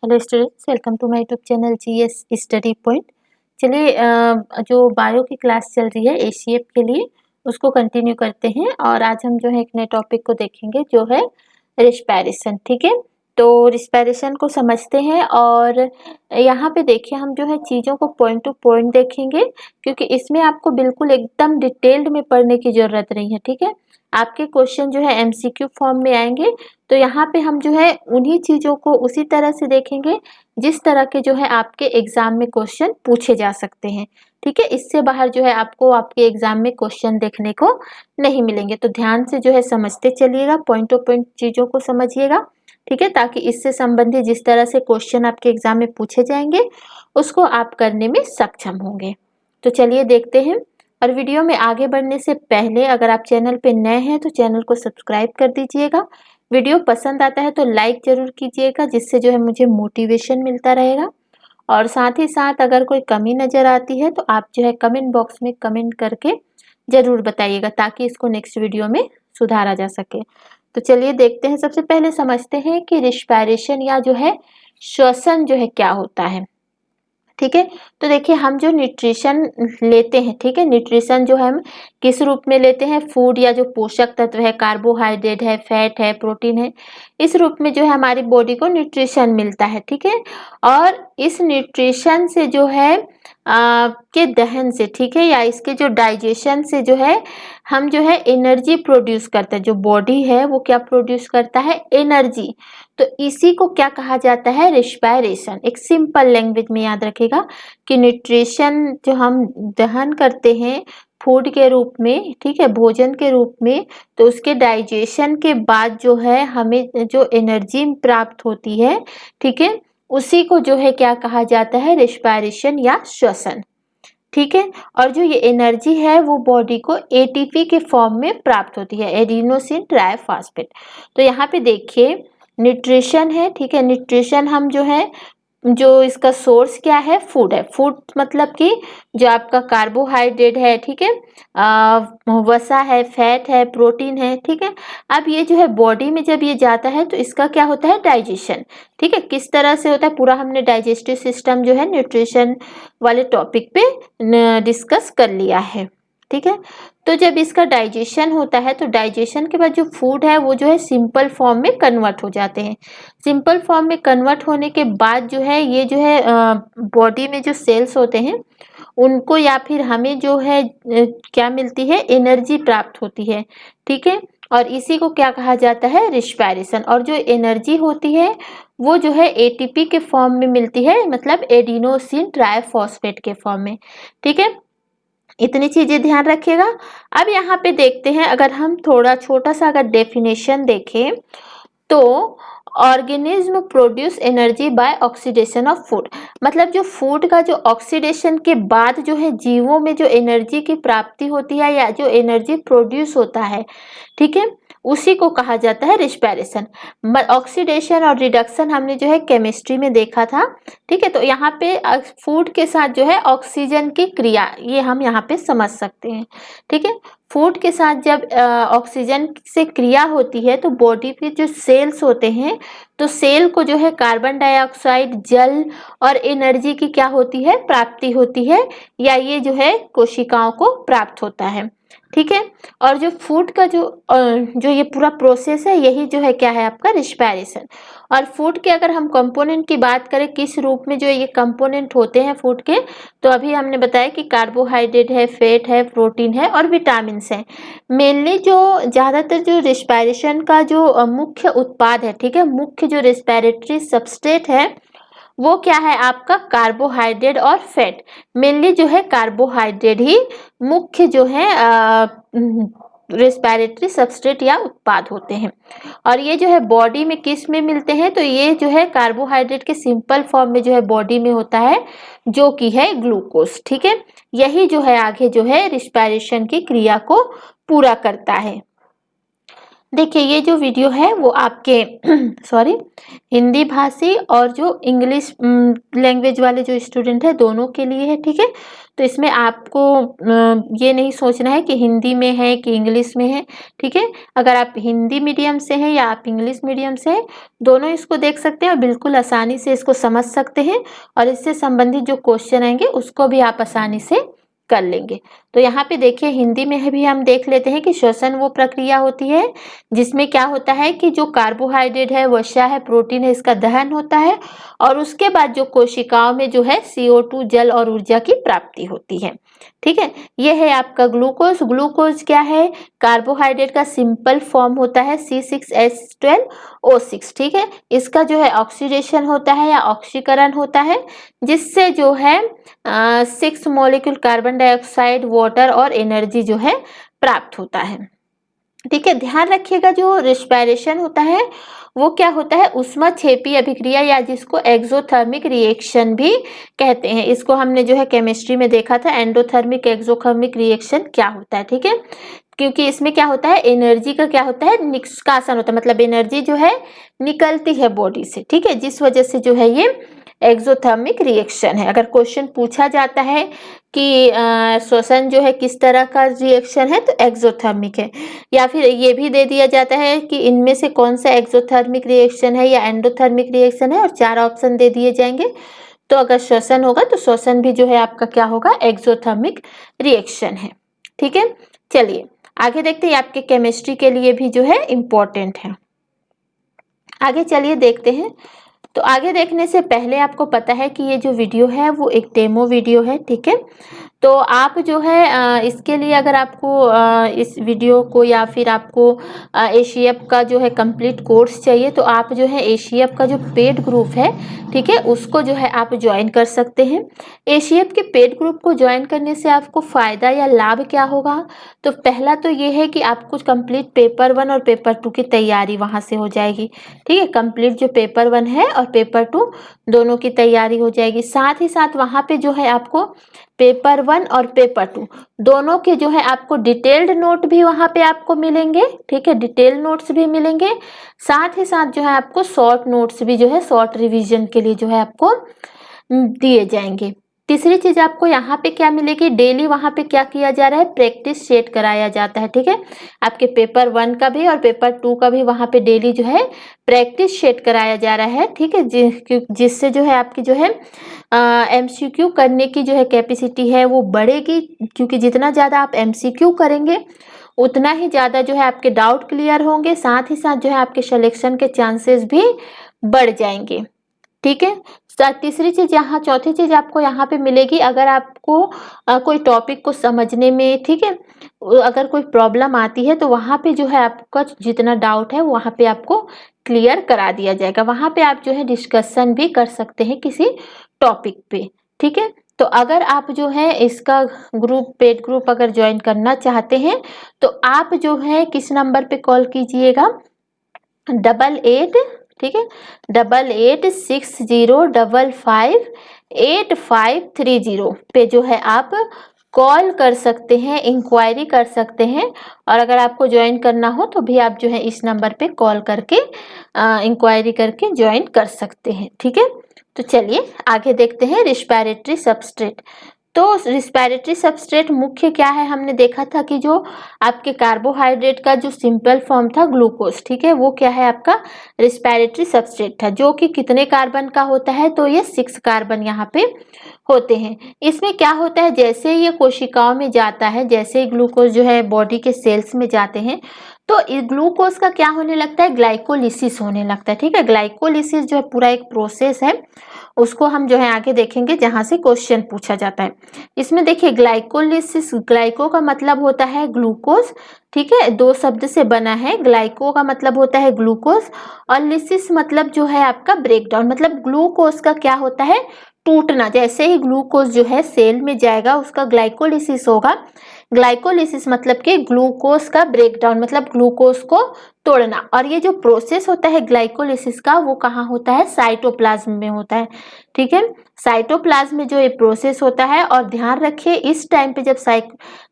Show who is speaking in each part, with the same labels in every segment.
Speaker 1: Hello students, welcome to my YouTube channel GS study point. चलिए जो bio की class चल रही है एसीएफ के लिए उसको कंटिन्यू करते हैं और आज हम जो है एक नए टॉपिक को देखेंगे जो है रिस्पायरेशन। ठीक है, तो रिस्पायरेशन को समझते हैं और यहाँ पे देखिए हम जो है चीज़ों को पॉइंट टू पॉइंट देखेंगे क्योंकि इसमें आपको बिल्कुल एकदम डिटेल्ड में पढ़ने की ज़रूरत नहीं है। ठीक है, आपके क्वेश्चन जो है एमसीक्यू फॉर्म में आएंगे, तो यहाँ पे हम जो है उन्हीं चीज़ों को उसी तरह से देखेंगे जिस तरह के जो है आपके एग्जाम में क्वेश्चन पूछे जा सकते हैं। ठीक है, इससे बाहर जो है आपको आपके एग्जाम में क्वेश्चन देखने को नहीं मिलेंगे, तो ध्यान से जो है समझते चलिएगा, पॉइंट टू पॉइंट चीज़ों को समझिएगा। ठीक है, ताकि इससे संबंधित जिस तरह से क्वेश्चन आपके एग्जाम में पूछे जाएंगे उसको आप करने में सक्षम होंगे। तो चलिए देखते हैं। और वीडियो में आगे बढ़ने से पहले अगर आप चैनल पे नए हैं तो चैनल को सब्सक्राइब कर दीजिएगा। वीडियो पसंद आता है तो लाइक ज़रूर कीजिएगा, जिससे जो है मुझे मोटिवेशन मिलता रहेगा। और साथ ही साथ अगर कोई कमी नज़र आती है तो आप जो है कमेंट बॉक्स में कमेंट करके ज़रूर बताइएगा ताकि इसको नेक्स्ट वीडियो में सुधारा जा सके। तो चलिए देखते हैं। सबसे पहले समझते हैं कि रिस्पायरेशन या जो है श्वसन जो है क्या होता है। ठीक है, तो देखिए हम जो न्यूट्रिशन लेते हैं, ठीक है, न्यूट्रिशन जो हम किस रूप में लेते हैं, फूड या जो पोषक तत्व है, कार्बोहाइड्रेट है, फैट है, प्रोटीन है, इस रूप में जो है हमारी बॉडी को न्यूट्रिशन मिलता है। ठीक है, और इस न्यूट्रिशन से जो है के दहन से, ठीक है, या इसके जो डाइजेशन से जो है हम जो है एनर्जी प्रोड्यूस करते हैं। जो बॉडी है वो क्या प्रोड्यूस करता है, एनर्जी। तो इसी को क्या कहा जाता है, रिस्पायरेशन। एक सिंपल लैंग्वेज में याद रखेगा कि न्यूट्रिशन जो हम दहन करते हैं फूड के रूप में, ठीक है, भोजन के रूप में, तो उसके डाइजेशन के बाद जो है हमें जो एनर्जी प्राप्त होती है, ठीक है, उसी को जो है क्या कहा जाता है, रिस्पायरेशन या श्वसन। ठीक है, और जो ये एनर्जी है वो बॉडी को एटीपी के फॉर्म में प्राप्त होती है, एडिनोसिन ट्राइफॉस्फेट। तो यहाँ पे देखिए न्यूट्रिशन है, ठीक है, न्यूट्रिशन हम जो है जो इसका सोर्स क्या है, फूड है। फूड मतलब कि जो आपका कार्बोहाइड्रेट है, ठीक है, वसा है, फैट है, प्रोटीन है। ठीक है, अब ये जो है बॉडी में जब ये जाता है तो इसका क्या होता है, डाइजेशन। ठीक है, किस तरह से होता है पूरा हमने डाइजेस्टिव सिस्टम जो है न्यूट्रिशन वाले टॉपिक पे डिस्कस कर लिया है। ठीक है, तो जब इसका डाइजेशन होता है तो डाइजेशन के बाद जो फूड है वो जो है सिंपल फॉर्म में कन्वर्ट हो जाते हैं। सिंपल फॉर्म में कन्वर्ट होने के बाद जो है ये जो है बॉडी में जो सेल्स होते हैं उनको या फिर हमें जो है क्या मिलती है, एनर्जी प्राप्त होती है। ठीक है, और इसी को क्या कहा जाता है, रिस्पायरेशन। और जो एनर्जी होती है वो जो है एटीपी के फॉर्म में मिलती है, मतलब एडिनोसिन ट्राइफॉस्फेट के फॉर्म में। ठीक है, इतनी चीजें ध्यान रखिएगा। अब यहाँ पे देखते हैं, अगर हम थोड़ा छोटा सा अगर डेफिनेशन देखें तो organism produce energy by oxidation of food. मतलब जो फूड का जो ऑक्सीडेशन के बाद जो है जीवों में जो एनर्जी की प्राप्ति होती है या जो एनर्जी प्रोड्यूस होता है, ठीक है, उसी को कहा जाता है रिस्पायरेशन। ऑक्सीडेशन और रिडक्शन हमने जो है केमिस्ट्री में देखा था। ठीक है, तो यहाँ पे फूड के साथ जो है ऑक्सीजन की क्रिया ये हम यहाँ पे समझ सकते हैं। ठीक है, फूड के साथ जब ऑक्सीजन से क्रिया होती है तो बॉडी के जो सेल्स होते हैं तो सेल को जो है कार्बन डाइऑक्साइड, जल और एनर्जी की क्या होती है, प्राप्ति होती है, या ये जो है कोशिकाओं को प्राप्त होता है। ठीक है, और जो फूड का जो ये पूरा प्रोसेस है यही जो है क्या है आपका, रिस्पायरेशन। और फूड के अगर हम कंपोनेंट की बात करें किस रूप में जो ये कंपोनेंट होते हैं फूड के, तो अभी हमने बताया कि कार्बोहाइड्रेट है, फैट है, प्रोटीन है और विटामिन है। मेनली जो ज़्यादातर जो रिस्पायरेशन का जो मुख्य उत्पाद है, ठीक है, मुख्य जो रिस्पायरेटरी सबस्ट्रेट है वो क्या है आपका, कार्बोहाइड्रेट और फैट। मेनली जो है कार्बोहाइड्रेट ही मुख्य जो है रेस्पिरेटरी सबस्ट्रेट या उत्पाद होते हैं। और ये जो है बॉडी में किस में मिलते हैं, तो ये जो है कार्बोहाइड्रेट के सिंपल फॉर्म में जो है बॉडी में होता है, जो कि है ग्लूकोज। ठीक है, यही जो है आगे जो है रिस्पायरेशन की क्रिया को पूरा करता है। देखिए ये जो वीडियो है वो आपके सॉरी हिंदी भाषी और जो इंग्लिश लैंग्वेज वाले जो स्टूडेंट है दोनों के लिए है, ठीक है। तो इसमें आपको ये नहीं सोचना है कि हिंदी में है कि इंग्लिश में है, ठीक है। अगर आप हिंदी मीडियम से हैं या आप इंग्लिश मीडियम से हैं, दोनों इसको देख सकते हैं और बिल्कुल आसानी से इसको समझ सकते हैं और इससे संबंधित जो क्वेश्चन आएंगे उसको भी आप आसानी से कर लेंगे। तो यहाँ पे देखिए हिंदी में भी हम देख लेते हैं कि श्वसन वो प्रक्रिया होती है जिसमें क्या होता है कि जो कार्बोहाइड्रेट है, वसा है, प्रोटीन है, इसका दहन होता है और उसके बाद जो कोशिकाओं में जो है CO2 जल और ऊर्जा की प्राप्ति होती है, ठीक है। ये है आपका ग्लूकोज। ग्लूकोज क्या है? कार्बोहाइड्रेट का सिंपल फॉर्म होता है C6H12O6, ठीक है। इसका जो है ऑक्सीडेशन होता है या ऑक्सीकरण होता है जिससे जो है 6 मॉलिक्यूल कार्बन डाइऑक्साइड, वाटर और एनर्जी जो है प्राप्त होता है, ठीक है। ध्यान रखिएगा जो रिस्पायरेशन होता है वो क्या होता है? ऊष्माक्षेपी अभिक्रिया या जिसको एक्सोथर्मिक रिएक्शन भी कहते हैं। इसको हमने जो है केमिस्ट्री में देखा था, एंडोथर्मिक एक्सोथर्मिक रिएक्शन क्या होता है, ठीक है। क्योंकि इसमें क्या होता है, एनर्जी का क्या होता है, निष्कासन होता है, मतलब एनर्जी जो है निकलती है बॉडी से, ठीक है, जिस वजह से जो है ये एक्सोथर्मिक रिएक्शन है। अगर क्वेश्चन पूछा जाता है कि श्वसन जो है किस तरह का रिएक्शन है तो एक्सोथर्मिक है, या फिर ये भी दे दिया जाता है कि इनमें से कौन सा एक्सोथर्मिक रिएक्शन है या एंडोथर्मिक रिएक्शन है और 4 ऑप्शन दे दिए जाएंगे। तो अगर श्वसन होगा तो श्वसन भी जो है आपका क्या होगा, एक्सोथर्मिक रिएक्शन है, ठीक है। चलिए आगे देखते हैं, आपके केमिस्ट्री के लिए भी जो है इम्पोर्टेंट है। आगे चलिए देखते हैं। तो आगे देखने से पहले आपको पता है कि ये जो वीडियो है वो एक डेमो वीडियो है, ठीक है। तो आप जो है इसके लिए अगर आपको इस वीडियो को या फिर आपको ACF का जो है कंप्लीट कोर्स चाहिए तो आप जो है ACF का जो पेड ग्रुप है, ठीक है, उसको जो है आप ज्वाइन कर सकते हैं। ACF के पेड ग्रुप को ज्वाइन करने से आपको फ़ायदा या लाभ क्या होगा? तो पहला तो ये है कि आपको कंप्लीट पेपर 1 और पेपर 2 की तैयारी वहाँ से हो जाएगी, ठीक है। कंप्लीट जो पेपर 1 है और पेपर 2 दोनों की तैयारी हो जाएगी। साथ ही साथ वहाँ पे जो है आपको पेपर 1 और पेपर 2 दोनों के जो है आपको डिटेल्ड नोट भी वहाँ पे आपको मिलेंगे, ठीक है, डिटेल नोट्स भी मिलेंगे। साथ ही साथ जो है आपको शॉर्ट नोट्स भी जो है शॉर्ट रिवीजन के लिए जो है आपको दिए जाएंगे। तीसरी चीज आपको यहाँ पे क्या मिलेगी, डेली वहाँ पे क्या किया जा रहा है, प्रैक्टिस सेट कराया जाता है, ठीक है। आपके पेपर 1 का भी और पेपर 2 का भी वहाँ पे डेली जो है प्रैक्टिस सेट कराया जा रहा है, ठीक है, जिससे जो है आपकी जो है MCQ करने की जो है कैपेसिटी है वो बढ़ेगी, क्योंकि जितना ज़्यादा आप MCQ करेंगे उतना ही ज़्यादा जो है आपके डाउट क्लियर होंगे, साथ ही साथ जो है आपके सिलेक्शन के चांसेस भी बढ़ जाएंगे, ठीक है। तीसरी चीज यहाँ, चौथी चीज आपको यहाँ पे मिलेगी, अगर आपको कोई टॉपिक को समझने में, ठीक है, अगर कोई प्रॉब्लम आती है तो वहाँ पे जो है आपका जितना डाउट है वहाँ पे आपको क्लियर करा दिया जाएगा। वहाँ पे आप जो है डिस्कशन भी कर सकते हैं किसी टॉपिक पे, ठीक है। तो अगर आप जो है इसका ग्रुप, पेड ग्रुप अगर ज्वाइन करना चाहते हैं तो आप जो है किस नंबर पे कॉल कीजिएगा, 88, ठीक है, 8860558530 पे जो है आप कॉल कर सकते हैं, इंक्वायरी कर सकते हैं। और अगर आपको ज्वाइन करना हो तो भी आप जो है इस नंबर पे कॉल करके इंक्वायरी करके ज्वाइन कर सकते हैं, ठीक है। तो चलिए आगे देखते हैं, रिस्पायरेटरी सबस्ट्रेट। तो रिस्पायरेटरी सबस्ट्रेट मुख्य क्या है, हमने देखा था कि जो आपके कार्बोहाइड्रेट का जो सिंपल फॉर्म था ग्लूकोज, ठीक है, वो क्या है आपका रिस्पायरेटरी सबस्ट्रेट था, जो कि कितने कार्बन का होता है, तो ये 6 कार्बन यहाँ पे होते हैं। इसमें क्या होता है, जैसे ये कोशिकाओं में जाता है, जैसे ग्लूकोज जो है बॉडी के सेल्स में जाते हैं तो इस ग्लूकोज का क्या होने लगता है, ग्लाइकोलिसिस होने लगता है, ठीक है। ग्लाइकोलिसिस जो है पूरा एक प्रोसेस है, उसको हम जो है आगे देखेंगे जहां से क्वेश्चन पूछा जाता है। इसमें देखिए ग्लाइकोलिसिस, ग्लाइको का मतलब होता है ग्लूकोज, ठीक है, 2 शब्द से बना है। ग्लाइको का मतलब होता है ग्लूकोज और लिसिस मतलब जो है आपका ब्रेकडाउन, मतलब ग्लूकोज का क्या होता है, टूटना। जैसे ही ग्लूकोज जो है सेल में जाएगा उसका ग्लाइकोलिसिस होगा। ग्लाइकोलिसिस मतलब कि ग्लूकोज का ब्रेकडाउन, मतलब ग्लूकोज को तोड़ना। और ये जो प्रोसेस होता है ग्लाइकोलिसिस का वो कहाँ होता है, साइटोप्लाज्म में होता है। ठीक है, साइटोप्लाज्म में जो ये प्रोसेस होता है, और ध्यान रखिए इस टाइम पे जब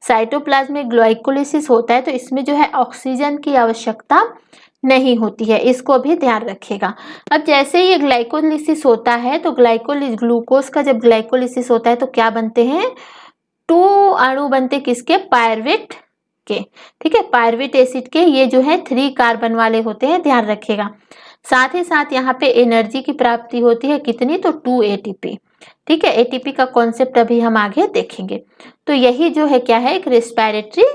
Speaker 1: साइटोप्लाज्म में ग्लाइकोलिसिस होता है तो इसमें जो है ऑक्सीजन की आवश्यकता नहीं होती है, इसको भी ध्यान रखिएगा। अब जैसे ही ये ग्लाइकोलिसिस होता है तो ग्लूकोज का जब ग्लाइकोलिसिस होता है तो क्या बनते हैं, 2 अणु बनते किसके, पायरुवेट के। ठीक है, पायरुवेट एसिड के, ये जो है 3 कार्बन वाले होते हैं, ध्यान रखिएगा। साथ ही साथ यहाँ पे एनर्जी की प्राप्ति होती है कितनी, तो 2 एटीपी। ठीक है, एटीपी का कॉन्सेप्ट अभी हम आगे देखेंगे। तो यही जो है क्या है, एक रेस्पिरेटरी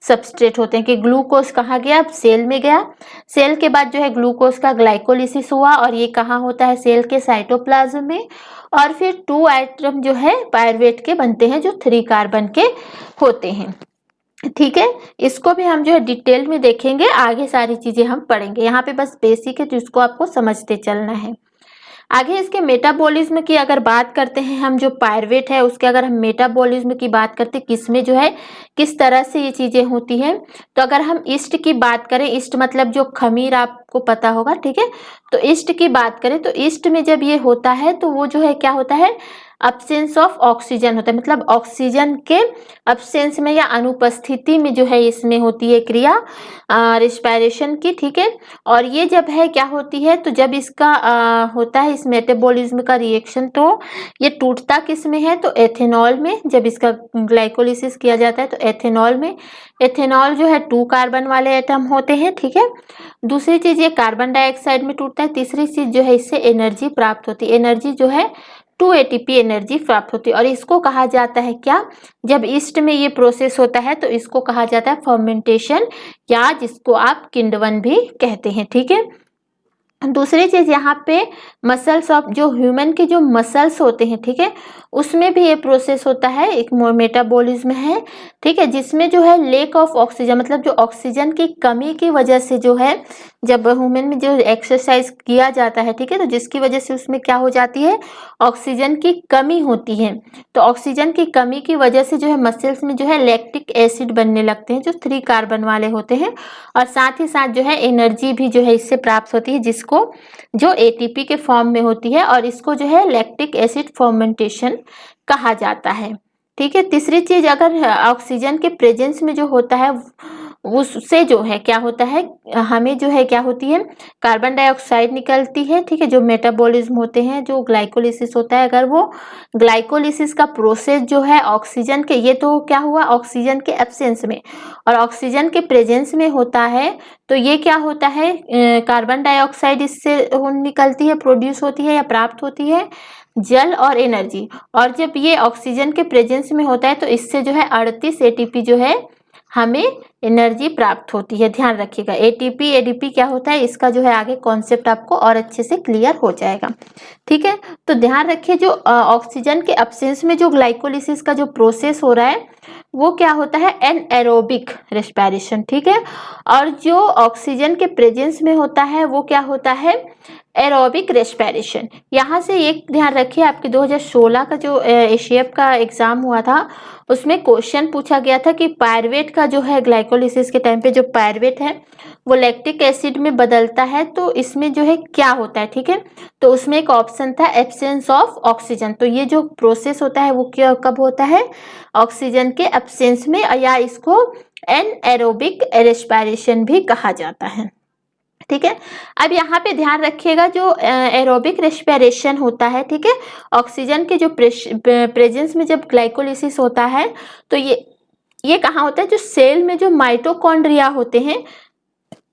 Speaker 1: सबस्ट्रेट होते हैं कि ग्लूकोज कहाँ गया, सेल में गया, सेल के बाद जो है ग्लूकोज का ग्लाइकोलिसिस हुआ और ये कहाँ होता है, सेल के साइटोप्लाज्म में, और फिर 2 आइटम जो है पायरुवेट के बनते हैं जो 3 कार्बन के होते हैं। ठीक है, इसको भी हम जो है डिटेल में देखेंगे, आगे सारी चीजें हम पढ़ेंगे। यहाँ पे बस बेसिक है तो इसको आपको समझते चलना है। आगे इसके मेटाबॉलिज्म की अगर बात करते हैं हम, जो पायरुवेट है उसके अगर हम मेटाबॉलिज्म की बात करते हैं, किसमें जो है किस तरह से ये चीजें होती हैं, तो अगर हम ईस्ट की बात करें, ईस्ट मतलब जो खमीर आपको पता होगा। ठीक है, तो ईस्ट की बात करें तो ईस्ट में जब ये होता है तो वो जो है क्या होता है, अब्सेंस ऑफ ऑक्सीजन होता है, मतलब ऑक्सीजन के अब्सेंस में या अनुपस्थिति में जो है इसमें होती है क्रिया रिस्पायरेशन की। ठीक है, और ये जब है क्या होती है, तो जब इसका होता है इस मेटाबॉलिज्म का रिएक्शन, तो ये टूटता किस में है, तो एथेनॉल में। जब इसका ग्लाइकोलिसिस किया जाता है तो एथेनॉल में, एथेनॉल जो है 2 कार्बन वाले एटम होते हैं। ठीक है, दूसरी चीज ये कार्बन डाइऑक्साइड में टूटता है। तीसरी चीज जो है इससे एनर्जी प्राप्त होती है, एनर्जी जो है 2 एटीपी एनर्जी प्राप्त होती है। और इसको कहा जाता है क्या, जब ईस्ट में ये प्रोसेस होता है तो इसको कहा जाता है फर्मेंटेशन, या जिसको आप किण्वन भी कहते हैं। ठीक है, दूसरी चीज यहाँ पे मसल्स ऑफ, जो ह्यूमन के जो मसल्स होते हैं, ठीक है, उसमें भी ये प्रोसेस होता है, एक मेटाबॉलिज्म है। ठीक है, जिसमें जो है लेक ऑफ ऑक्सीजन, मतलब जो ऑक्सीजन की कमी की वजह से जो है, जब ह्यूमन में जो एक्सरसाइज किया जाता है, ठीक है, तो जिसकी वजह से उसमें क्या हो जाती है, ऑक्सीजन की कमी होती है। तो ऑक्सीजन की कमी की वजह से जो है मसल्स में जो है लैक्टिक एसिड बनने लगते हैं जो 3 कार्बन वाले होते हैं, और साथ ही साथ जो है एनर्जी भी जो है इससे प्राप्त होती है, जिसको जो एटीपी के फॉर्म में होती है, और इसको जो है लैक्टिक एसिड फर्मेंटेशन कहा जाता है। ठीक है, तीसरी चीज अगर ऑक्सीजन के प्रेजेंस में जो होता है उससे जो है क्या होता है, हमें जो है क्या होती है, कार्बन डाइऑक्साइड निकलती है। ठीक है, जो मेटाबॉलिज्म होते हैं, जो ग्लाइकोलिसिस होता है, अगर वो ग्लाइकोलिसिस का प्रोसेस जो है ऑक्सीजन के, ये तो क्या हुआ ऑक्सीजन के एब्सेंस में, और ऑक्सीजन के प्रेजेंस में होता है, तो ये क्या होता है, कार्बन डाइऑक्साइड इससे निकलती है, प्रोड्यूस होती है या प्राप्त होती है, जल और एनर्जी। और जब ये ऑक्सीजन के प्रेजेंस में होता है तो इससे जो है 38 एटीपी जो है हमें एनर्जी प्राप्त होती है। ध्यान रखिएगा, एटीपी एडीपी क्या होता है, इसका जो है आगे कॉन्सेप्ट आपको और अच्छे से क्लियर हो जाएगा। ठीक है, तो ध्यान रखिए, जो ऑक्सीजन के अब्सेंस में जो ग्लाइकोलिसिस का जो प्रोसेस हो रहा है वो क्या होता है, एनएरोबिक रेस्पिरेशन। ठीक है, और जो ऑक्सीजन के प्रेजेंस में होता है वो क्या होता है, एरोबिक रेस्पिरेशन। यहाँ से एक ध्यान रखिए, आपके 2016 का जो एशियप का एग्जाम हुआ था उसमें क्वेश्चन पूछा गया था कि पायरुवेट का जो है ग्लाइकोलिसिस के टाइम पे जो पायरुवेट है वो लैक्टिक एसिड में बदलता है, तो इसमें जो है क्या होता है। ठीक है, तो उसमें एक ऑप्शन था एब्सेंस ऑफ ऑक्सीजन। तो ये जो प्रोसेस होता है वो क्या कब होता है, ऑक्सीजन के एब्सेंस में, या इसको एनएरोबिक रेस्पिरेशन भी कहा जाता है। ठीक है, अब यहाँ पे ध्यान रखिएगा, जो एरोबिक रेस्पिरेशन होता है, ठीक है, ऑक्सीजन के जो प्रेजेंस में जब ग्लाइकोलिसिस होता है तो ये कहाँ होता है, जो सेल में जो माइटोकॉन्ड्रिया होते हैं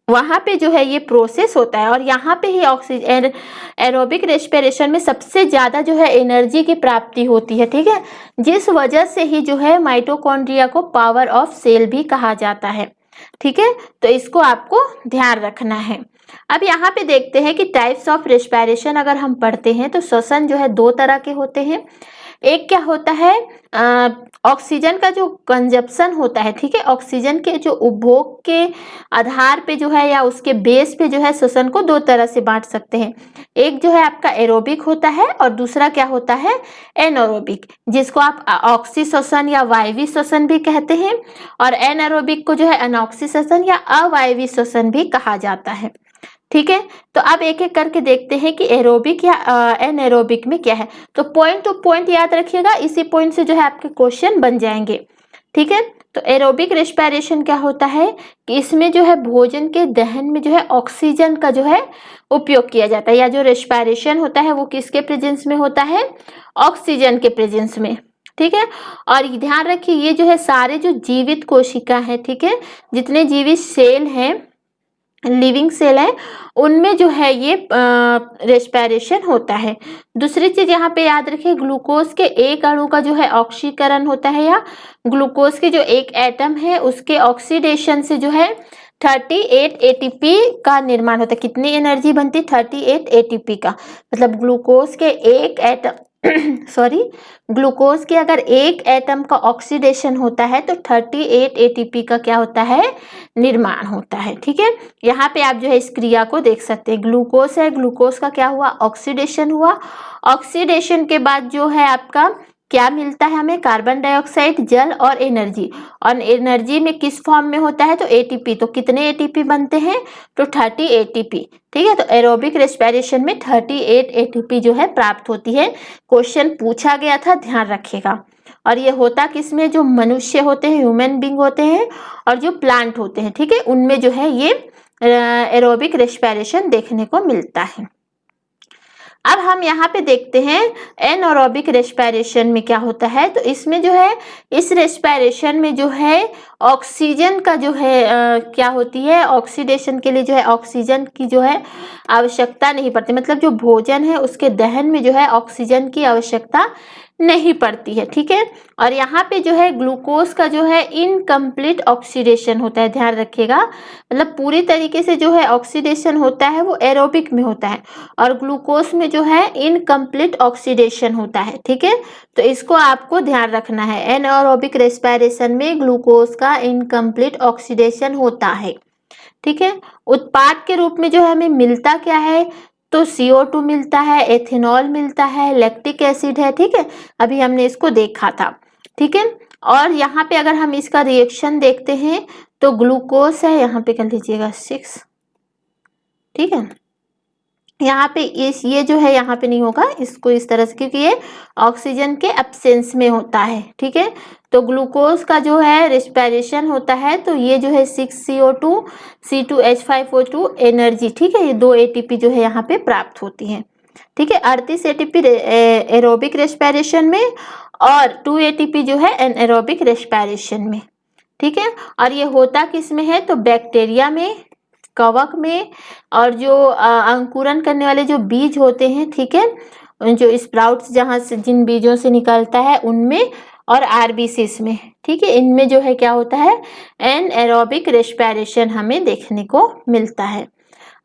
Speaker 1: वहां पे जो है ये प्रोसेस होता है, और यहाँ पे ही ऑक्सीजन एरोबिक रेस्पिरेशन में सबसे ज्यादा जो है एनर्जी की प्राप्ति होती है। ठीक है, जिस वजह से ही जो है माइटोकॉन्ड्रिया को पावर ऑफ सेल भी कहा जाता है। ठीक है, तो इसको आपको ध्यान रखना है। अब यहाँ पे देखते हैं कि टाइप्स ऑफ रेस्पिरेशन अगर हम पढ़ते हैं तो श्वसन जो है 2 तरह के होते हैं। एक क्या होता है, ऑक्सीजन का जो कंजप्शन होता है, ठीक है, ऑक्सीजन के जो उपभोग के आधार पे जो है या उसके बेस पे जो है श्वसन को दो तरह से बांट सकते हैं। एक जो है आपका एरोबिक होता है और दूसरा क्या होता है, एनारोबिक, जिसको आप ऑक्सी श्वसन या वायवी श्वसन भी कहते हैं, और एनारोबिक को जो है अनॉक्सी श्वसन या अवायवी श्वसन भी कहा जाता है। ठीक है, तो अब एक एक करके देखते हैं कि एरोबिक या एनारोबिक में क्या है। तो पॉइंट टू पॉइंट याद रखिएगा, इसी पॉइंट से जो है आपके क्वेश्चन बन जाएंगे। ठीक है, तो एरोबिक रेस्पिरेशन क्या होता है कि इसमें जो है भोजन के दहन में जो है ऑक्सीजन का जो है उपयोग किया जाता है, या जो रेस्पिरेशन होता है वो किसके प्रेजेंस में होता है, ऑक्सीजन के प्रेजेंस में। ठीक है, और ध्यान रखिए ये जो है सारे जो जीवित कोशिका है, ठीक है, जितने जीवित सेल हैं, लिविंग सेल है, उनमें जो है ये रेस्पिरेशन होता है। दूसरी चीज यहाँ पे याद रखिए, ग्लूकोज के एक अणु का जो है ऑक्सीकरण होता है, या ग्लूकोज के जो एक एटम है उसके ऑक्सीडेशन से जो है 38 एटीपी का निर्माण होता है। कितनी एनर्जी बनती है, 38 एटीपी का, मतलब ग्लूकोज के एक एटम सॉरी, ग्लूकोज के अगर एक एटम का ऑक्सीडेशन होता है तो 38 एटीपी का क्या होता है, निर्माण होता है। ठीक है, यहाँ पे आप जो है इस क्रिया को देख सकते हैं, ग्लूकोज है, ग्लूकोज का क्या हुआ, ऑक्सीडेशन हुआ, ऑक्सीडेशन के बाद जो है आपका क्या मिलता है हमें, कार्बन डाइऑक्साइड, जल और एनर्जी, और एनर्जी में किस फॉर्म में होता है, तो एटीपी। तो कितने एटीपी बनते हैं, तो 30 एटीपी। ठीक है, तो एरोबिक रेस्पिरेशन में 38 एटीपी जो है प्राप्त होती है। क्वेश्चन पूछा गया था, ध्यान रखिएगा। और ये होता किसमें, जो मनुष्य होते हैं, ह्यूमन बींग होते हैं, और जो प्लांट होते हैं, ठीक है, उनमें जो है ये एरोबिक रेस्पिरेशन देखने को मिलता है। अब हम यहाँ पे देखते हैं एनारोबिक रेस्पिरेशन में क्या होता है। तो इसमें जो है, इस रेस्पिरेशन में जो है ऑक्सीजन का जो है क्या होती है, ऑक्सीडेशन के लिए जो है ऑक्सीजन की जो है आवश्यकता नहीं पड़ती, मतलब जो भोजन है उसके दहन में जो है ऑक्सीजन की आवश्यकता नहीं पड़ती है। ठीक है, और यहाँ पे जो है ग्लूकोज का जो है इनकम्प्लीट ऑक्सीडेशन होता है, ध्यान रखिएगा, मतलब पूरी तरीके से जो है ऑक्सीडेशन होता है वो एरोबिक में होता है, और ग्लूकोज में जो है इनकम्प्लीट ऑक्सीडेशन होता है। ठीक है, तो इसको आपको ध्यान रखना है, एनारोबिक रेस्पिरेशन में ग्लूकोज का इनकम्प्लीट ऑक्सीडेशन होता है। ठीक है, उत्पाद के रूप में जो है हमें मिलता क्या है, तो CO2 मिलता है, एथेनॉल मिलता है, लैक्टिक एसिड है। ठीक है, अभी हमने इसको देखा था। ठीक है, और यहाँ पे अगर हम इसका रिएक्शन देखते हैं तो ग्लूकोज है, यहाँ पे कर लीजिएगा 6। ठीक है, यहाँ पे ये जो है यहाँ पे नहीं होगा, इसको इस तरह से, क्योंकि ये ऑक्सीजन के एब्सेंस में होता है। ठीक है, तो ग्लूकोज का जो है रेस्पिरेशन होता है, तो ये जो है 6CO2 C2H5O2 एनर्जी, ठीक है, ये 2 एटीपी जो है यहाँ पे प्राप्त होती है। ठीक है, 38 एटीपी एरोबिक रेस्पिरेशन में और 2 एटीपी जो है एनारोबिक रेस्पिरेशन में। ठीक है, और ये होता किस में है, तो बैक्टीरिया में, कवक में, और जो अंकुरन करने वाले जो बीज होते हैं, ठीक है, जो स्प्राउट्स जहाँ से जिन बीजों से निकलता है उनमें, और आरबीसीस में। ठीक है, इनमें जो है क्या होता है, एनारोबिक रेस्पिरेशन हमें देखने को मिलता है।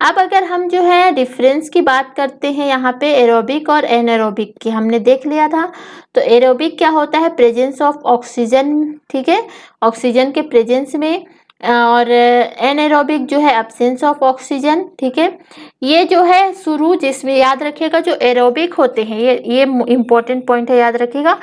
Speaker 1: अब अगर हम जो है डिफरेंस की बात करते हैं, यहाँ पे एरोबिक और एनारोबिक की हमने देख लिया था। तो एरोबिक क्या होता है, प्रेजेंस ऑफ ऑक्सीजन, ठीक है, ऑक्सीजन के प्रेजेंस में, और एनारोबिक जो है एब्सेंस ऑफ ऑक्सीजन। ठीक है, ये जो है शुरू, जिसमें याद रखिएगा जो एरोबिक होते हैं, ये इंपॉर्टेंट पॉइंट है, याद रखिएगा,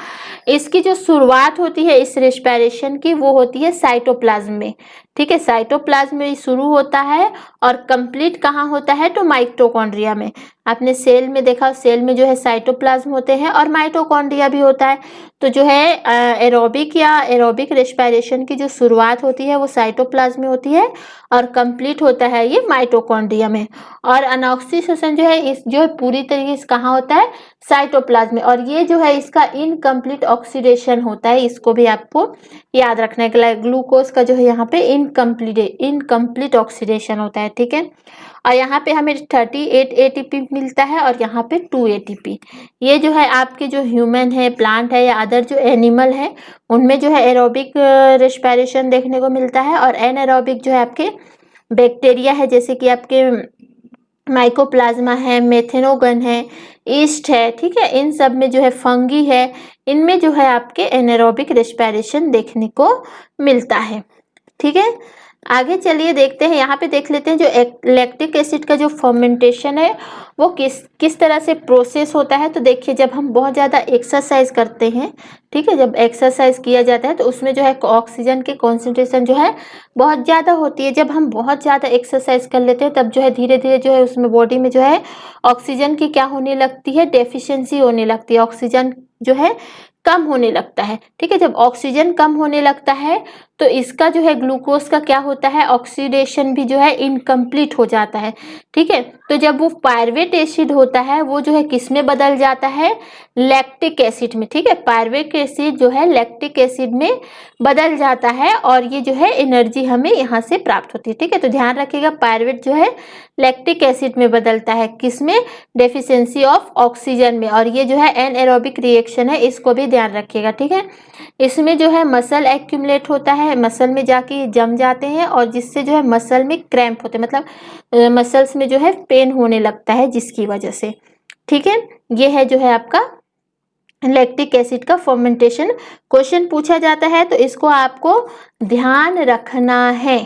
Speaker 1: इसकी जो शुरुआत होती है इस रेस्पिरेशन की वो होती है साइटोप्लाज्म में। ठीक है, साइटोप्लाज्म में शुरू होता है और कंप्लीट कहाँ होता है, तो माइटोकॉन्ड्रिया में। आपने सेल में देखा, सेल में जो है साइटोप्लाज्म होते हैं और माइटोकॉन्ड्रिया भी होता है। तो जो है एरोबिक या एरोबिक रेस्पिरेशन की जो शुरुआत होती है वो साइटोप्लाज्म में होती है और कंप्लीट होता है ये माइटोकॉन्ड्रिया में। और अनॉक्सी श्वसन जो है इस जो है पूरी तरीके से कहाँ होता है, साइटोप्लाज्म में। और ये जो है इसका इनकम्प्लीट ऑक्सीडेशन होता है, इसको भी आपको याद रखना है। ग्लूकोज का जो है यहाँ पे इनकम्प्लीट ऑक्सीडेशन होता है। ठीक है, और यहाँ पे हमें 38 एटीपी मिलता है और यहाँ पे 2 एटीपी। ये जो है आपके जो ह्यूमन है, प्लांट है, या अदर जो एनिमल है उनमें जो है एरोबिक रेस्पिरेशन देखने को मिलता है, और एनारोबिक जो है आपके बैक्टीरिया है, जैसे कि आपके माइकोप्लाज्मा है, मेथेनोगन है, ईस्ट है, ठीक है, इन सब में जो है फंगी है, इनमें जो है आपके एनारोबिक रेस्पिरेशन देखने को मिलता है, ठीक है। आगे चलिए देखते हैं, यहाँ पे देख लेते हैं जो लैक्टिक एसिड का जो फर्मेंटेशन है वो किस किस तरह से प्रोसेस होता है। तो देखिए, जब हम बहुत ज़्यादा एक्सरसाइज करते हैं, ठीक है, जब एक्सरसाइज किया जाता है तो उसमें जो है ऑक्सीजन की कॉन्सेंट्रेशन जो है बहुत ज़्यादा होती है। जब हम बहुत ज़्यादा एक्सरसाइज कर लेते हैं तब जो है धीरे धीरे जो है उसमें बॉडी में जो है ऑक्सीजन की क्या होने लगती है, डेफिशिएंसी होने लगती है, ऑक्सीजन जो है कम होने लगता है, ठीक है। जब ऑक्सीजन कम होने लगता है तो इसका जो है ग्लूकोज का क्या होता है, ऑक्सीडेशन भी जो है इनकम्प्लीट हो जाता है, ठीक है। तो जब वो पायरुवेट एसिड होता है वो जो है किस में बदल जाता है, लैक्टिक एसिड में, ठीक है। पायरुवेट एसिड जो है लैक्टिक एसिड में बदल जाता है और ये जो है एनर्जी हमें यहाँ से प्राप्त होती है, ठीक है। तो ध्यान रखिएगा, पायरुवेट जो है लैक्टिक एसिड में बदलता है, किसमें, डेफिशिएंसी ऑफ ऑक्सीजन में, और ये जो है एनएरोबिक रिएक्शन है, इसको भी ध्यान रखिएगा, ठीक है। इसमें जो है मसल एक्यूमुलेट होता है, मसल में जाके जम जाते हैं और जिससे जो है मसल में क्रैम्प होते हैं, मतलब मसल्स में जो है पेन होने लगता है जिसकी वजह से, ठीक है। ये है जो है आपका लैक्टिक एसिड का फर्मेंटेशन। क्वेश्चन पूछा जाता है तो इसको आपको ध्यान रखना है,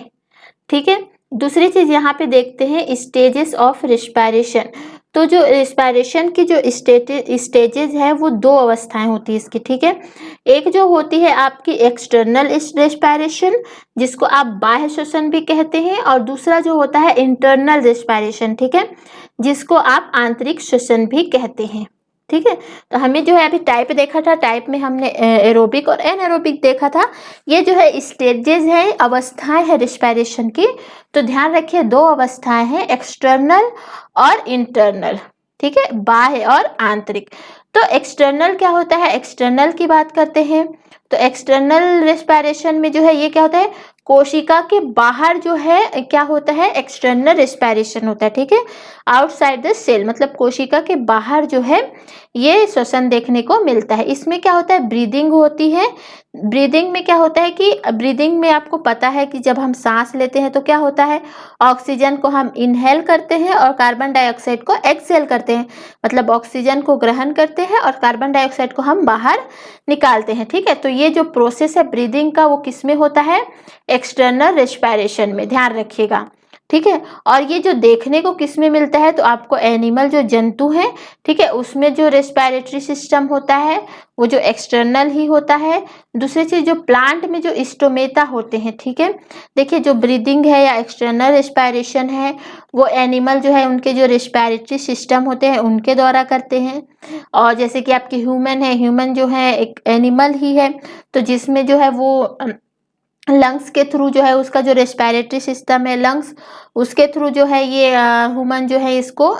Speaker 1: ठीक है। दूसरी चीज यहाँ पे देखते हैं स्टेजेस ऑफ रिस्पायरेशन। तो जो रिस्पायरेशन की जो स्टेजेस है वो दो अवस्थाएं होती है इसकी, ठीक है। एक जो होती है आपकी एक्सटर्नल रिस्पायरेशन, जिसको आप बाह्य श्वसन भी कहते हैं, और दूसरा जो होता है इंटरनल रिस्पायरेशन, ठीक है, जिसको आप आंतरिक श्वसन भी कहते हैं, ठीक है। तो हमें जो है अभी टाइप देखा था, टाइप में हमने एरोबिक और एनारोबिक देखा था। ये जो है स्टेजेस है, अवस्थाएं है रिस्पायरेशन की। तो ध्यान रखिए, दो अवस्थाएं हैं, एक्सटर्नल और इंटरनल, ठीक है, बाह्य और आंतरिक। तो एक्सटर्नल क्या होता है, एक्सटर्नल की बात करते हैं। तो एक्सटर्नल रेस्पिरेशन में जो है ये क्या होता है, कोशिका के बाहर जो है क्या होता है, एक्सटर्नल रेस्पिरेशन होता है, ठीक है, आउटसाइड द सेल, मतलब कोशिका के बाहर जो है ये श्वसन देखने को मिलता है। इसमें क्या होता है, ब्रीदिंग होती है। ब्रीदिंग में क्या होता है कि ब्रीदिंग में आपको पता है कि जब हम सांस लेते हैं तो क्या होता है, ऑक्सीजन को हम इनहेल करते हैं और कार्बन डाइऑक्साइड को एक्सहेल करते हैं, मतलब ऑक्सीजन को ग्रहण करते हैं और कार्बन डाइऑक्साइड को हम बाहर निकालते हैं, ठीक है। तो ये जो प्रोसेस है ब्रीदिंग का वो किस में होता है, एक्सटर्नल रेस्पिरेशन में, ध्यान रखिएगा, ठीक है। और ये जो देखने को किस में मिलता है, तो आपको एनिमल जो जंतु है, ठीक है, उसमें जो रेस्पिरेटरी सिस्टम होता है वो जो एक्सटर्नल ही होता है। दूसरी चीज जो प्लांट में जो स्टोमेटा होते हैं, ठीक है, देखिए जो ब्रीदिंग है या एक्सटर्नल रेस्पिरेशन है वो एनिमल जो है उनके जो रेस्पिरेटरी सिस्टम होते हैं उनके द्वारा करते हैं। और जैसे कि आपके ह्यूमन है, ह्यूमन जो है एक एनिमल ही है, तो जिसमें जो है वो लंग्स के थ्रू जो है उसका जो रेस्पिरेटरी सिस्टम है लंग्स, उसके थ्रू जो है ये ह्यूमन जो है इसको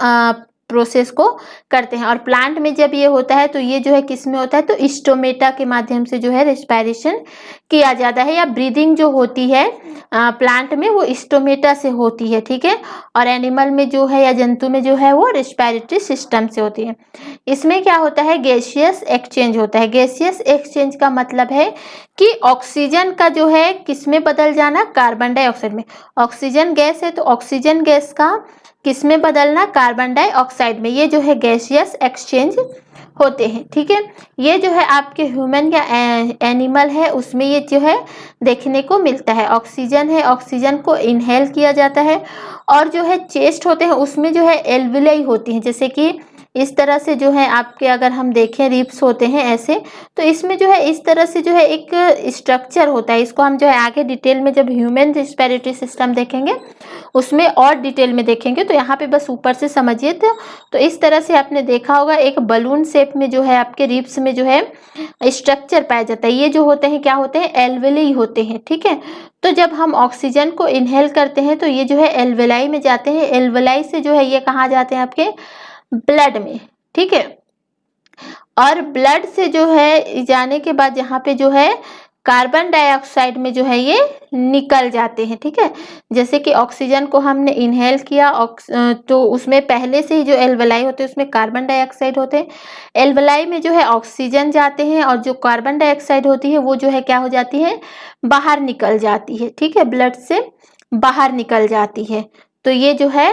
Speaker 1: प्रोसेस को करते हैं। और प्लांट में जब ये होता है तो ये जो है किस में होता है, तो स्टोमेटा के माध्यम से जो है रेस्पिरेशन किया जाता है, या ब्रीदिंग जो होती है प्लांट में वो स्टोमेटा से होती है, ठीक है। और एनिमल में जो है या जंतु में जो है वो रेस्पिरेटरी सिस्टम से होती है। इसमें क्या होता है, गैसियस एक्सचेंज होता है। गैसियस एक्सचेंज का मतलब है कि ऑक्सीजन का जो है किस में बदल जाना, कार्बन डाइऑक्साइड में। ऑक्सीजन गैस है तो ऑक्सीजन गैस का किस में बदलना, कार्बन डाइऑक्साइड में। ये जो है गैसियस एक्सचेंज होते हैं, ठीक है। ये जो है आपके ह्यूमन या एनिमल है उसमें ये जो है देखने को मिलता है। ऑक्सीजन है, ऑक्सीजन को इनहेल किया जाता है। और जो है चेस्ट होते हैं उसमें जो है एल्विलाई होती हैं, जैसे कि इस तरह से जो है आपके अगर हम देखें रिब्स होते हैं ऐसे, तो इसमें जो है इस तरह से जो है एक स्ट्रक्चर होता है। इसको हम जो है आगे डिटेल में जब ह्यूमन रेस्पिरेटरी सिस्टम देखेंगे उसमें और डिटेल में देखेंगे, तो यहाँ पे बस ऊपर से समझिए। तो इस तरह से आपने देखा होगा एक बलून शेप में जो है आपके रिब्स में जो है स्ट्रक्चर पाया जाता है। ये जो होते हैं क्या होते हैं, एल्वेली होते हैं, ठीक है। तो जब हम ऑक्सीजन को इनहेल करते हैं तो ये जो है एल्वेलाई में जाते हैं। एल्वेलाई से जो है ये कहाँ जाते हैं, आपके ब्लड में, ठीक है। और ब्लड से जो है जाने के बाद यहाँ पे जो है कार्बन डाइऑक्साइड में जो है ये निकल जाते हैं, ठीक है। जैसे कि ऑक्सीजन को हमने इनहेल किया तो उसमें पहले से ही जो एल्वेलाई होते हैं उसमें कार्बन डाइऑक्साइड होते हैं। एल्वेलाई में जो है ऑक्सीजन जाते हैं और जो कार्बन डाइऑक्साइड होती है वो जो है क्या हो जाती है, बाहर निकल जाती है, ठीक है, ब्लड से बाहर निकल जाती है। तो ये जो है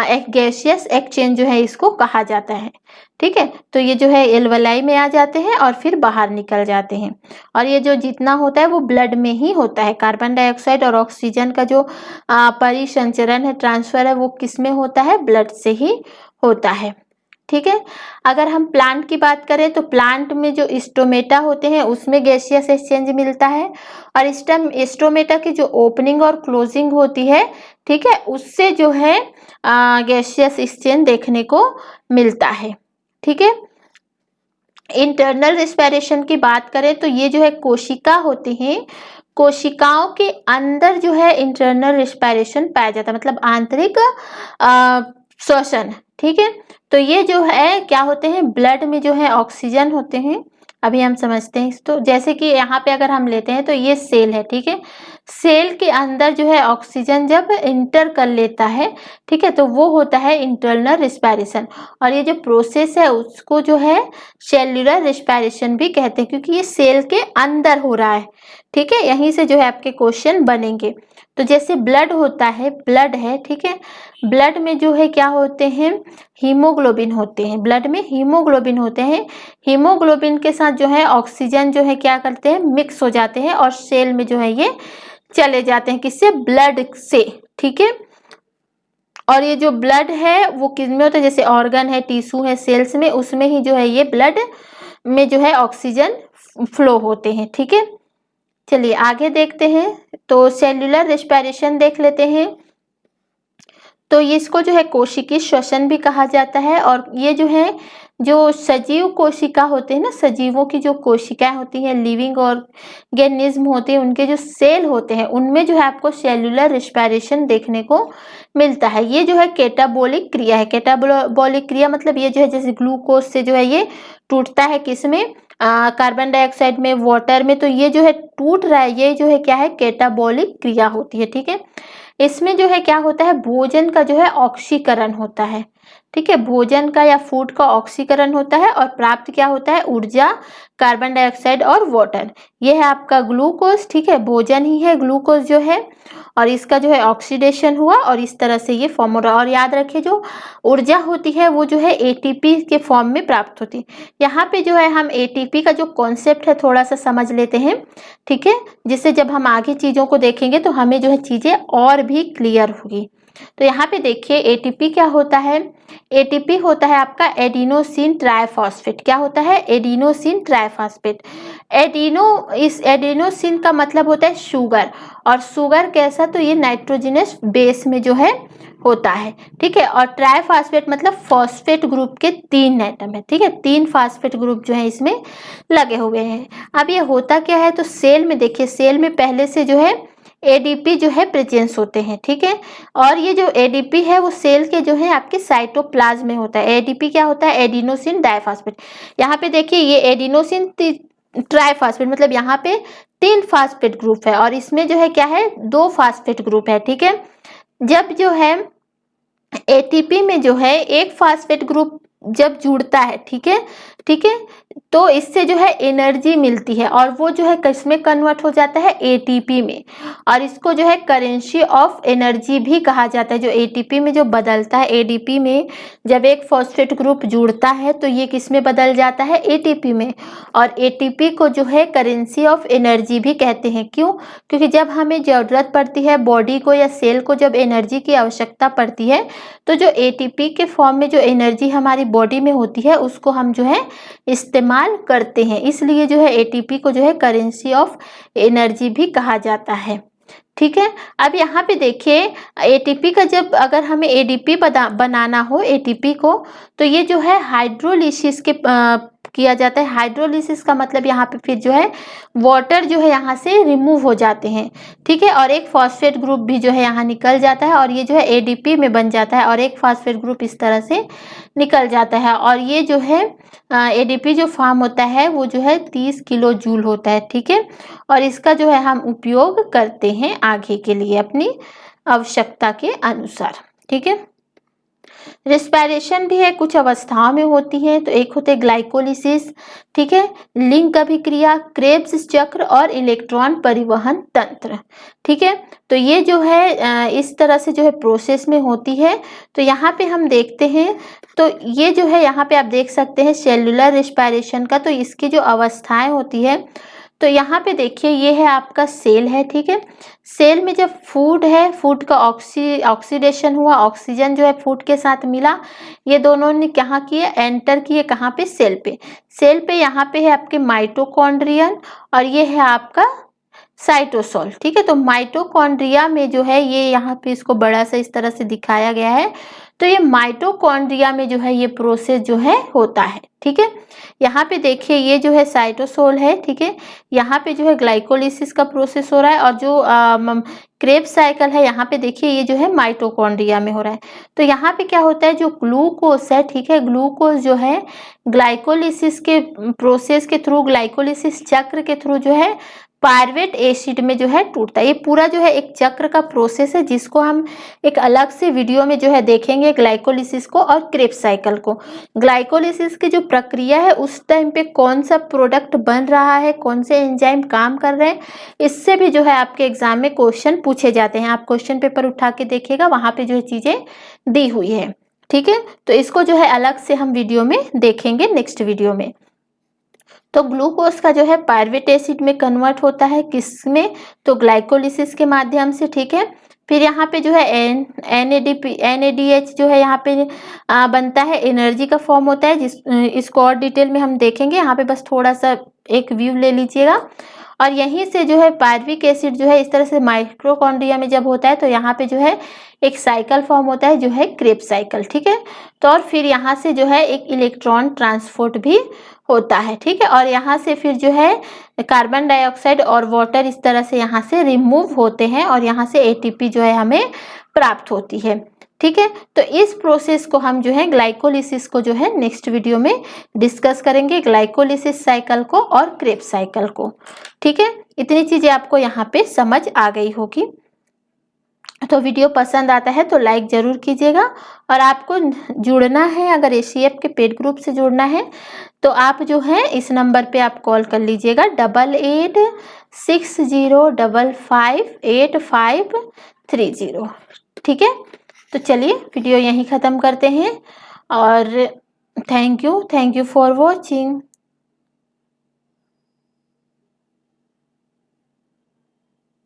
Speaker 1: एक गैसियस एक्सचेंज जो है इसको कहा जाता है। ठीक है, तो ये जो है एल्वलाई में आ जाते हैं और फिर बाहर निकल जाते हैं। और ये जो जितना होता है वो ब्लड में ही होता है। कार्बन डाइऑक्साइड और ऑक्सीजन का जो परिसंचरण है, ट्रांसफर है, वो किस में होता है? ब्लड से ही होता है। ठीक है, अगर हम प्लांट की बात करें तो प्लांट में जो स्टोमेटा होते हैं उसमें गैसियस एक्सचेंज मिलता है। और स्टोमेटा की जो ओपनिंग और क्लोजिंग होती है, ठीक है, उससे जो है गैसियस एक्सचेंज देखने को मिलता है। ठीक है, इंटरनल रेस्पिरेशन की बात करें तो ये जो है कोशिका होती हैं, कोशिकाओं के अंदर जो है इंटरनल रेस्पिरेशन पाया जाता है, मतलब आंतरिक श्वसन। ठीक है, तो ये जो है क्या होते हैं? ब्लड में जो है ऑक्सीजन होते हैं। अभी हम समझते हैं। तो जैसे कि यहाँ पे अगर हम लेते हैं तो ये सेल है। ठीक है, सेल के अंदर जो है ऑक्सीजन जब इंटर कर लेता है, ठीक है, तो वो होता है इंटरनल रेस्पिरेशन। और ये जो प्रोसेस है उसको जो है सेल्यूलर रेस्पिरेशन भी कहते हैं, क्योंकि ये सेल के अंदर हो रहा है। ठीक है, यहीं से जो है आपके क्वेश्चन बनेंगे। तो जैसे ब्लड होता है, ब्लड है, ठीक है, ब्लड में जो है क्या होते हैं? हीमोग्लोबिन होते हैं। ब्लड में हीमोग्लोबिन होते हैं। हीमोग्लोबिन के साथ जो है ऑक्सीजन जो है क्या करते हैं? मिक्स हो जाते हैं और सेल में जो है ये चले जाते हैं। किससे? ब्लड से। ठीक है, और ये जो ब्लड है वो किसमें होता है? जैसे ऑर्गन है, टिश्यू है, सेल्स में, उसमें ही जो है ये ब्लड में जो है ऑक्सीजन फ्लो होते हैं। ठीक है, चलिए आगे देखते हैं। तो सेल्यूलर रेस्पिरेशन देख लेते हैं। तो इसको जो है कोशिकीय श्वसन भी कहा जाता है। और ये जो है जो सजीव कोशिका होते हैं ना, सजीवों की जो कोशिकाएं होती हैं, लिविंग ऑर्गेनिज्म होते हैं, उनके जो सेल होते हैं उनमें जो है आपको सेल्यूलर रेस्पिरेशन देखने को मिलता है। ये जो है कैटाबोलिक क्रिया है। कैटाबोलिक क्रिया मतलब ये जो है जैसे ग्लूकोज से जो है ये टूटता है किसमें? कार्बन डाइऑक्साइड में, वाटर में। तो ये जो है टूट रहा है, ये जो है क्या है? कैटाबोलिक क्रिया होती है। ठीक है, इसमें जो है क्या होता है? भोजन का जो है ऑक्सीकरण होता है। ठीक है, भोजन का या फूड का ऑक्सीकरण होता है और प्राप्त क्या होता है? ऊर्जा, कार्बन डाइऑक्साइड और वाटर। ये है आपका ग्लूकोज। ठीक है, भोजन ही है ग्लूकोज जो है, और इसका जो है ऑक्सीडेशन हुआ और इस तरह से ये फॉर्म हो रहा है। और याद रखिए जो ऊर्जा होती है वो जो है एटीपी के फॉर्म में प्राप्त होती है। यहाँ पे जो है हम एटीपी का जो कॉन्सेप्ट है थोड़ा सा समझ लेते हैं। ठीक है, जिससे जब हम आगे चीज़ों को देखेंगे तो हमें जो है चीज़ें और भी क्लियर होगी। तो यहाँ पे देखिए एटीपी क्या होता है? एटीपी होता है आपका एडिनोसिन ट्राइफॉस्फेट। क्या होता है? Adenosine triphosphate. इस एडिनोसिन का मतलब होता है शुगर, और शुगर कैसा? तो ये नाइट्रोजनस बेस में जो है होता है। ठीक है, और ट्राइफॉस्फेट मतलब फॉस्फेट ग्रुप के 3 एटम है। ठीक है, 3 फॉस्फेट ग्रुप जो है इसमें लगे हुए हैं। अब ये होता क्या है? तो सेल में देखिए, सेल में पहले से जो है एडीपी जो है प्रेजेंस होते हैं। ठीक है, और ये जो एडीपी है वो सेल के जो है आपके साइटोप्लाज्म में होता है। एडीपी क्या होता है? Adenosine diphosphate. यहाँ पे देखिए ये एडिनोसिन ट्राइफॉस्फेट मतलब यहाँ पे 3 फॉस्फेट ग्रुप है और इसमें जो है क्या है? 2 फॉस्फेट ग्रुप है। ठीक है, जब जो है एटीपी में जो है एक फॉस्फेट ग्रुप जब जुड़ता है, ठीक है, ठीक है, तो इससे जो है एनर्जी मिलती है और वो जो है किसमें कन्वर्ट हो जाता है? एटीपी में। और इसको जो है करेंसी ऑफ एनर्जी भी कहा जाता है। जो एटीपी में जो बदलता है, एडीपी में जब एक फॉस्फेट ग्रुप जुड़ता है तो ये किस में बदल जाता है? एटीपी में। और एटीपी को जो है करेंसी ऑफ एनर्जी भी कहते हैं। क्यों? क्योंकि जब हमें ज़रूरत पड़ती है बॉडी को या सेल को, जब एनर्जी की आवश्यकता पड़ती है, तो जो एटीपी के फॉर्म में जो एनर्जी हमारी बॉडी में होती है उसको हम जो है इस्तेमाल करते हैं। इसलिए जो है एटीपी को जो है करेंसी ऑफ एनर्जी भी कहा जाता है। ठीक है, अब यहाँ पे देखिए एटीपी का जब अगर हमें एडीपी बनाना हो एटीपी को, तो ये जो है हाइड्रोलिसिस के किया जाता है। हाइड्रोलिसिस का मतलब यहाँ पे फिर जो है वाटर जो है यहाँ से रिमूव हो जाते हैं। ठीक है, और एक फॉस्फेट ग्रुप भी जो है यहाँ निकल जाता है और ये जो है एडीपी में बन जाता है और एक फॉस्फेट ग्रुप इस तरह से निकल जाता है। और ये जो है एडीपी जो फॉर्म होता है वो जो है 30 किलो जूल होता है। ठीक है, और इसका जो है हम उपयोग करते हैं आगे के लिए अपनी आवश्यकता के अनुसार। ठीक है, रेस्पिरेशन भी है, कुछ अवस्थाओं में होती है। तो एक होते हैं ग्लाइकोलिसिस, ठीक है, लिंक अभिक्रिया, क्रेब्स चक्र और इलेक्ट्रॉन परिवहन तंत्र, ठीक है। तो ये जो है इस तरह से जो है प्रोसेस में होती है। तो यहाँ पे हम देखते हैं, तो ये जो है यहाँ पे आप देख सकते हैं सेलुलर रेस्पिरेशन का, तो इसकी जो अवस्थाएं होती है, तो यहाँ पे देखिए ये है आपका सेल है, ठीक है। सेल में जब फूड है, फूड का ऑक्सीडेशन हुआ, ऑक्सीजन जो है फूड के साथ मिला, ये दोनों ने कहाँ किए, एंटर किए, कहाँ पे, सेल पे। सेल पे यहाँ पे है आपके माइटोकॉन्ड्रियन और ये है आपका साइटोसोल, ठीक है। तो माइटोकॉन्ड्रिया में जो है ये यहाँ पे इसको बड़ा सा इस तरह से दिखाया गया है। तो ये माइटोकॉन्ड्रिया में जो है ये प्रोसेस जो है होता है, ठीक है। यहाँ पे देखिए ये जो है साइटोसोल है, ठीक है। यहाँ पे जो है ग्लाइकोलिसिस का प्रोसेस हो रहा है और जो क्रेब्स साइकिल है यहाँ पे देखिए ये जो है माइटोकॉन्ड्रिया में हो रहा है। तो यहाँ पे क्या होता है, जो ग्लूकोज है, ठीक है, ग्लूकोज जो है ग्लाइकोलिसिस के प्रोसेस के थ्रू, ग्लाइकोलिसिस चक्र के थ्रू जो है पायरुवेट एसिड में जो है टूटता है। ये पूरा जो है एक चक्र का प्रोसेस है जिसको हम एक अलग से वीडियो में जो है देखेंगे, ग्लाइकोलिसिस को और क्रेब्स साइकिल को। ग्लाइकोलिसिस की जो प्रक्रिया है उस टाइम पे कौन सा प्रोडक्ट बन रहा है, कौन से एंजाइम काम कर रहे हैं, इससे भी जो है आपके एग्जाम में क्वेश्चन पूछे जाते हैं। आप क्वेश्चन पेपर उठा के देखिएगा, वहां पे जो है चीजें दी हुई है, ठीक है। तो इसको जो है अलग से हम वीडियो में देखेंगे, नेक्स्ट वीडियो में। तो ग्लूकोज का जो है पायरुवेट एसिड में कन्वर्ट होता है, किसमें, तो ग्लाइकोलिसिस के माध्यम से, ठीक है। फिर यहाँ पे जो है NADH जो है यहाँ पे बनता है, एनर्जी का फॉर्म होता है, इसको और डिटेल में हम देखेंगे। यहाँ पे बस थोड़ा सा एक व्यू ले लीजिएगा। और यहीं से जो है पायरुविक एसिड जो है इस तरह से माइटोकॉन्ड्रिया में जब होता है तो यहाँ पे जो है एक साइकिल फॉर्म होता है जो है क्रेब्स साइकिल, ठीक है। तो और फिर यहाँ से जो है एक इलेक्ट्रॉन ट्रांसपोर्ट भी होता है, ठीक है। और यहाँ से फिर जो है कार्बन डाइऑक्साइड और वाटर इस तरह से यहाँ से रिमूव होते हैं और यहाँ से ATP जो है हमें प्राप्त होती है, ठीक है। तो इस प्रोसेस को हम जो है ग्लाइकोलिसिस को जो है नेक्स्ट वीडियो में डिस्कस करेंगे, ग्लाइकोलिसिस साइकिल को और क्रेब्स साइकिल को, ठीक है। इतनी चीजें आपको यहाँ पे समझ आ गई होगी। तो वीडियो पसंद आता है तो लाइक ज़रूर कीजिएगा। और आपको जुड़ना है, अगर ACF के पेड ग्रुप से जुड़ना है तो आप जो है इस नंबर पे आप कॉल कर लीजिएगा 8860558530, ठीक है। तो चलिए वीडियो यहीं ख़त्म करते हैं और थैंक यू फॉर वॉचिंग।